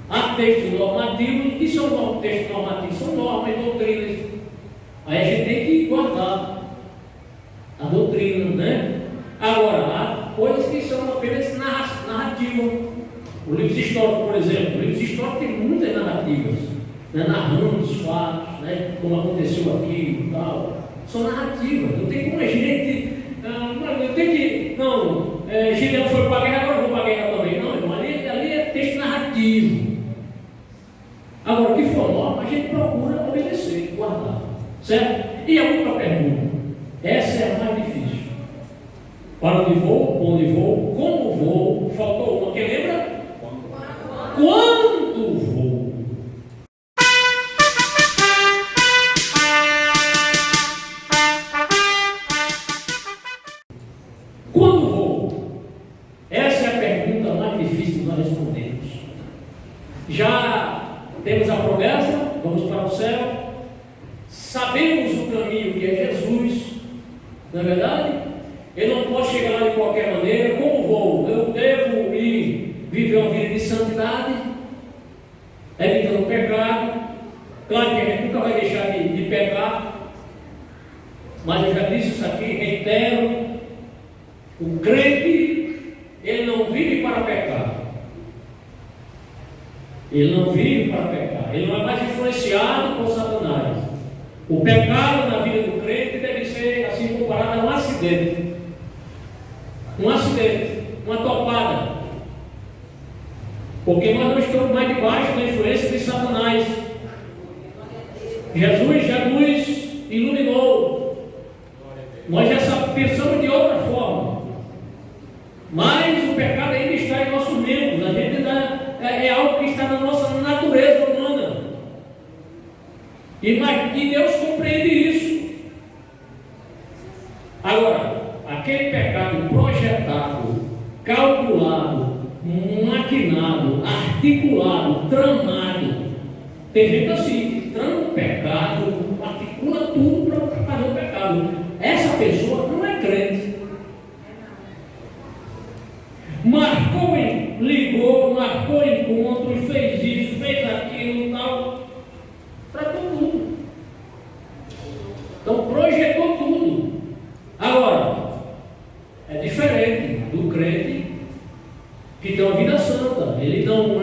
Há textos normativos. O que são textos normativos? São normas e doutrinas. Aí a gente tem que guardar a doutrina, né? Agora, há coisas que são apenas narrativas. O livro histórico, por exemplo, o livro histórico tem muitas narrativas, né? Narrando os fatos, né? Como aconteceu aqui e tal. São narrativas. Não tem como a gente. Gideão foi para a guerra, agora eu vou para a guerra também. Não, irmão, ali é texto narrativo. Agora, o que for norma, a gente procura obedecer, guardar. Certo? E a última pergunta. Essa é a mais difícil. Para onde vou? Onde vou? Como vou? Faltou uma. Quem lembra? Quando vou? Quando vou? Essa é a pergunta mais difícil que nós respondemos. Já temos a promessa, vamos para o céu. Sabemos o caminho que é Jesus, não é verdade? Eu não posso chegar lá de qualquer maneira. Como vou? Eu devo ir viver uma vida de santidade, evitando o pecado. Claro que a gente nunca vai deixar de pecar, mas eu já disse isso aqui, reitero: o crente, ele não vive para pecar. Ele não vive para pecar. Ele não é mais influenciado por Satanás. O pecado na vida do crente deve ser assim comparado a um acidente. Um acidente, uma topada. Porque nós não estamos mais debaixo da influência de Satanás. Jesus já nos iluminou. Nós já pensamos de outra forma. Mas o pecado ainda está em nossos membros. A gente ainda é algo que está na nossa natureza humana. E Deus compreende isso. Agora, aquele pecado projetado, calculado, maquinado, articulado, tramado. Tem gente assim, que trama o pecado, articula tudo para fazer o pecado. Essa pessoa não é crente. Ligou, marcou encontro, fez isso, fez aquilo, tal, tratou tudo. Então projetou tudo. Agora, é diferente do crente que tem uma vida santa. Ele não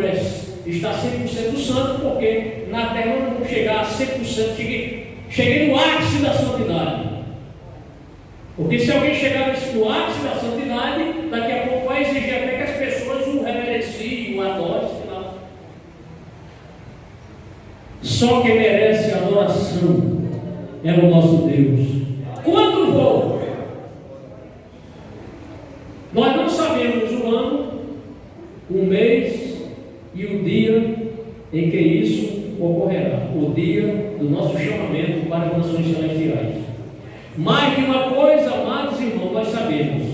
está 100% santo, porque na terra não vamos chegar a 100%. Cheguei no ápice da santidade. Porque se alguém chegar no ápice da santidade, daqui a pouco vai exigir até que as pessoas o reverenciem, o adorem. Só quem merece adoração é o nosso Deus. Quando for? Nós não sabemos o ano, o mês e o dia em que isso ocorrerá. O dia do nosso chamamento para as nações celestiais. Mais de uma coisa, amados irmãos, nós sabemos,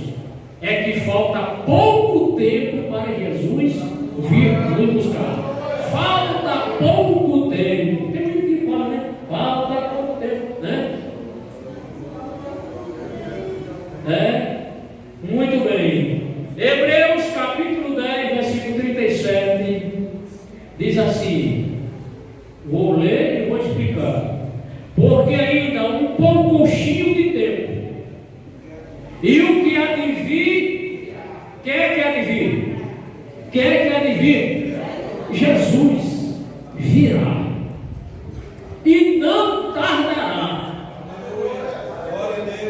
é que falta pouco tempo para Jesus vir nos buscar. Falta pouco tempo. Tem muito que fala, né? Falta pouco tempo, né? Muito bem. Hebreus capítulo 10, versículo 37, diz assim, vou ler e vou explicar. Porque ainda um pouquinho de tempo, e o que há de vir, quem é que há de vir? Quem é que há de vir? Jesus virá, e não tardará.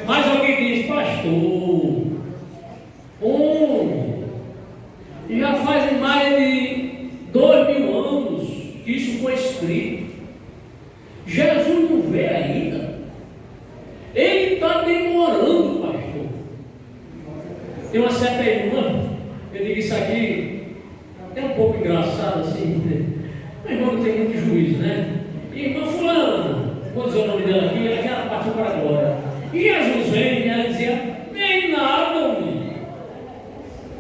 Mas alguém diz, pastor, já faz mais de 2000 anos que isso foi escrito. Jesus não vê ainda. Ele está demorando, pastor. Tem uma certa irmã, eu digo isso aqui, é um pouco engraçado assim, mas irmã não tem muito juízo, né? Irmã fulana, vou dizer o nome dela aqui, ela já partiu para a glória. E Jesus vem e ela dizia, nem nada, menino.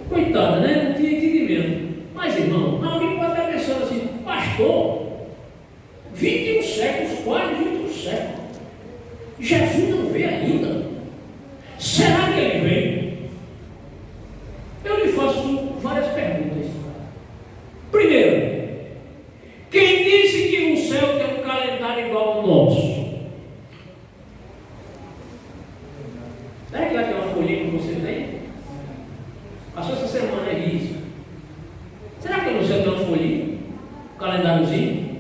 Coitada, né? Não tinha entendimento. Mas irmão, alguém pode estar pensando assim, pastor, 21 séculos, quase 21 séculos. Jesus não veio ainda. Será que ele vem? Eu lhe faço várias perguntas. Primeiro, quem disse que o céu tem um calendário igual ao nosso? Será que lá tem uma folhinha que você tem? Passou essa semana aí isso. Será que no céu tem uma folhinha? Um calendáriozinho?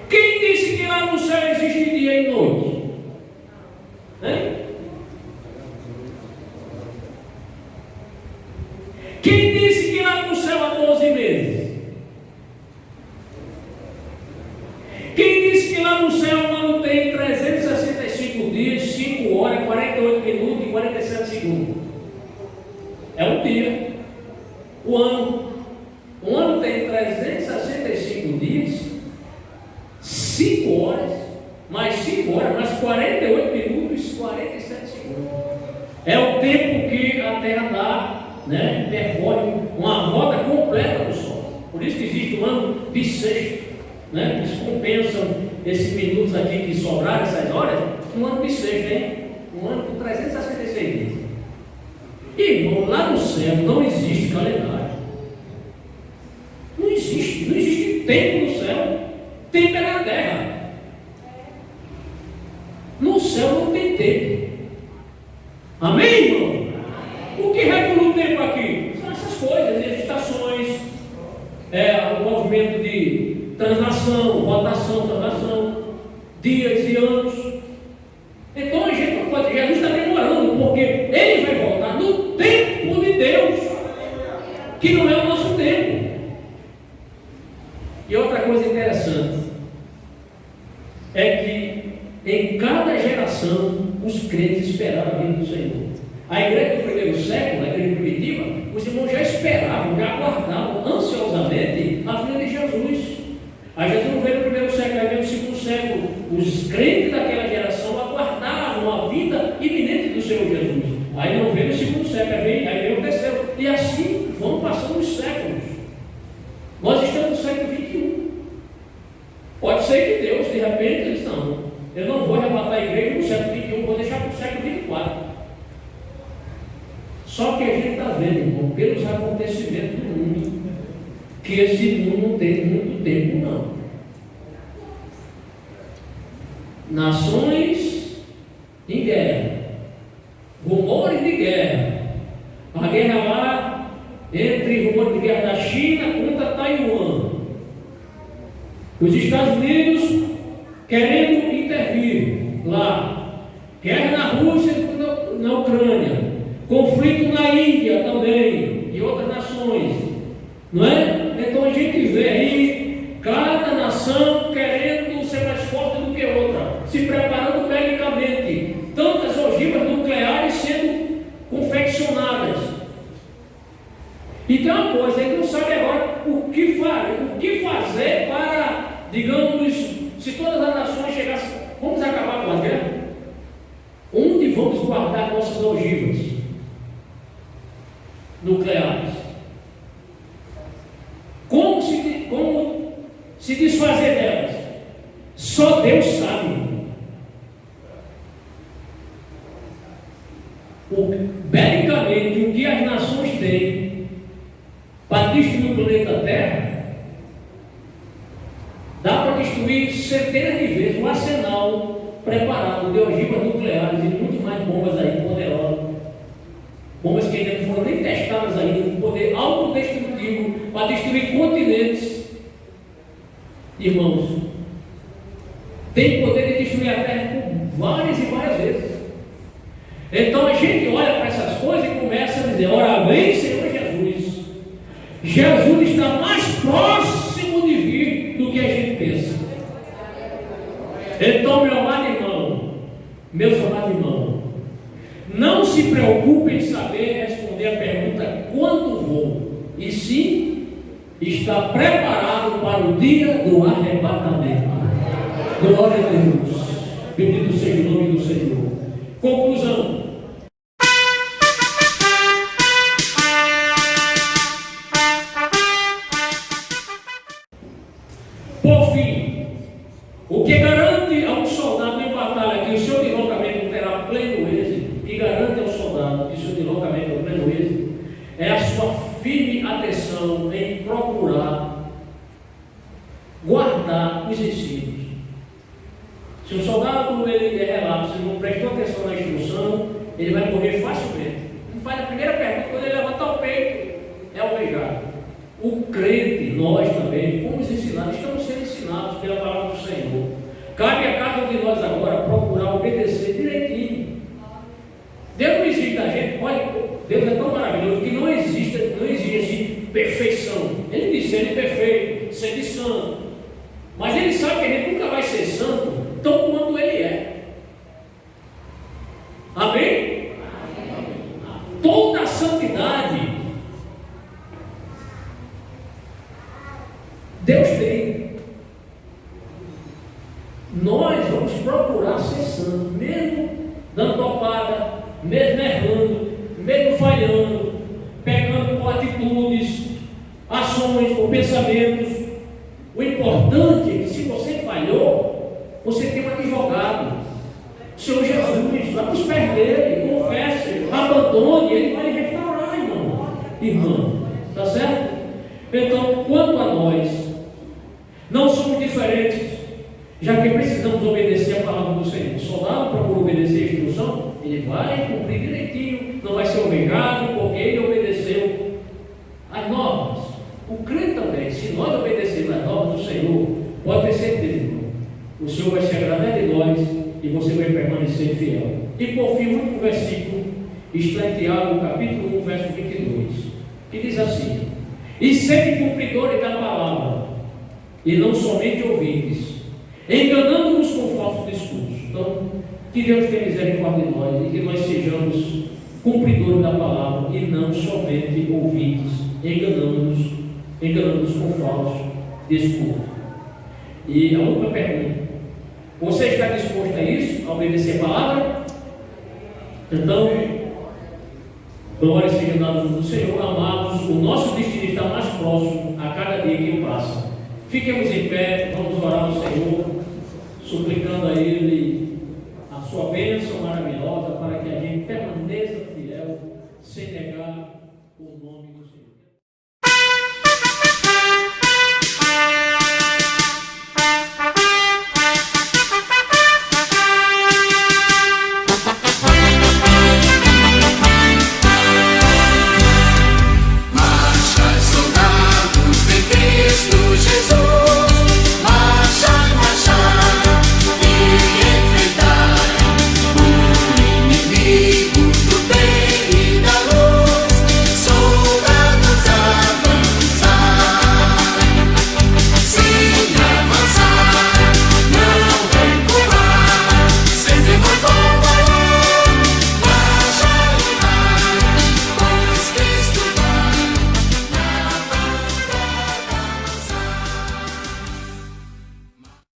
Quem disse que lá no céu existe dia e noite? Hein? Quem disse que lá no céu há 12 meses? Quem disse que lá no céu o ano tem 365 dias, 5 horas, 48 minutos e 47 segundos? É um dia. O ano tem 365 dias, 5 horas, mais 5 horas, mais 48 minutos e 47 segundos. É o tempo que a Terra dá, né? Percorre uma volta completa do Sol. Por isso que existe o ano bissexto, né? Eles compensam esses minutos aqui que sobraram, essas horas, um ano bissexto, hein? Um ano com 366 dias. Irmão, lá no céu não existe calendário. Não existe tempo no céu. Tempo é na terra. No céu não tem tempo. Amém, irmão? O que regula o tempo aqui? São essas coisas, as estações, o movimento de translação, rotação, translação, dias e anos. Então a gente não pode, Jesus está demorando, porque ele vai voltar no tempo de Deus, que não é o nosso tempo. E outra coisa interessante é que em cada geração os crentes esperaram a vinda do Senhor. A igreja do primeiro século, a igreja primitiva, os irmãos já esperavam, já aguardavam ansiosamente a vinda de Jesus. Aí Jesus não veio no primeiro século, aí veio no segundo século. Os crentes daquela geração aguardavam a vinda iminente do Senhor Jesus. Aí não veio no segundo século, aí veio o terceiro. E assim vão passando os séculos. Nós estamos no século XXI. Pode ser que Deus, de repente, diz, não, eu não vou arrebatar a igreja no século XXI, vou deixar para o século XXIV. Só que a gente está vendo, irmão, pelos acontecimentos do mundo, que esse mundo não tem muito tempo, não. Nações em guerra, rumores de guerra, a guerra lá entre rumores de guerra da China contra Taiwan, os Estados Unidos querendo intervir lá, guerra na Rússia e na Ucrânia, conflito na Índia também e outras nações, não é? Então a gente vê aí cada nação querendo ser mais forte do que outra, se preparando belicamente, tantas ogivas nucleares sendo confeccionadas. Então é uma coisa, a gente não sabe agora o que fazer para, digamos, se todas as nações chegassem, vamos acabar com a guerra? Onde vamos guardar nossas ogivas nucleares? Como se desfazer delas? Só Deus sabe. Belicamente, o que as nações têm para destruir o planeta Terra, dá para destruir centenas de vezes um arsenal preparado de ogivas nucleares e muito mais bombas aí poderosas. Bombas que ainda não foram nem testadas ainda, com poder autodestrutivo para destruir continentes. Irmãos, tem poder de destruir a Terra por várias e várias vezes. Então a gente olha para essas coisas e começa a dizer: ora vem, Senhor Jesus. Jesus está mais próximo de vir do que a gente pensa. Então, meu amado irmão, meus amados irmãos, não se preocupe em saber responder a pergunta quando vou, e sim está preparado para o dia do arrebatamento. Glória a Deus. Bendito seja o nome do Senhor. Conclusão. Por fim, o que garante a um soldado em batalha que o seu deslocamento terá pleno êxito, que garante ao soldado que o seu deslocamento terá pleno êxito, é a sua firme atenção em procurar guardar os ensinos. Se o soldado ele é relapso, ele não prestou atenção na instrução, ele vai morrer facilmente. Ele faz a primeira pergunta, quando ele levantar o peito, é alvejado. O crente, nós também, fomos ensinados, estamos sendo ensinados pela palavra do Senhor. Cabe a cada um de nós agora procurar obedecer direitinho. Deus não exige da gente, olha, Deus é tão maravilhoso que não exige assim, perfeição. Ele diz ser perfeito, ser santo. Mas ele sabe que a gente nunca vai ser santo tão quanto ele é. Amém? Toda a santidade Deus tem. Nós vamos procurar ser santos, mesmo dando topada, mesmo errando, mesmo falhando, pegando com atitudes, ações, com pensamentos. O importante é que se você falhou, você tem um advogado, o Senhor Jesus. Vá para os pés dele, confesse, abandone, ele vai lhe restaurar, irmão, tá certo? Então, quanto a nós, não somos diferentes, já que precisamos obedecer a palavra do Senhor. O soldado procura obedecer a instrução, ele vai cumprir direitinho, não vai ser obrigado, porque ele obedeceu as normas. O crente também, se nós obedecermos as normas do Senhor, pode ter certeza, irmão, o Senhor vai se agradar de nós e você vai permanecer fiel. E por fim, o último versículo está em Tiago, capítulo 1, verso 22, que diz assim: e sede cumpridores da palavra, e não somente ouvintes, enganando-nos com falsos discursos. Então, que Deus tenha misericórdia de nós e que nós sejamos cumpridores da palavra e não somente ouvintes, enganando-nos com falsos discursos. E a última pergunta: você está disposto a isso, a obedecer a palavra? Então, glória seja dada do Senhor. Amados, o nosso destino está mais próximo a cada dia que passa. Fiquemos em pé, vamos orar ao Senhor, suplicando a Ele a sua bênção maravilhosa para que a gente permaneça fiel, sem negar o nome do Senhor.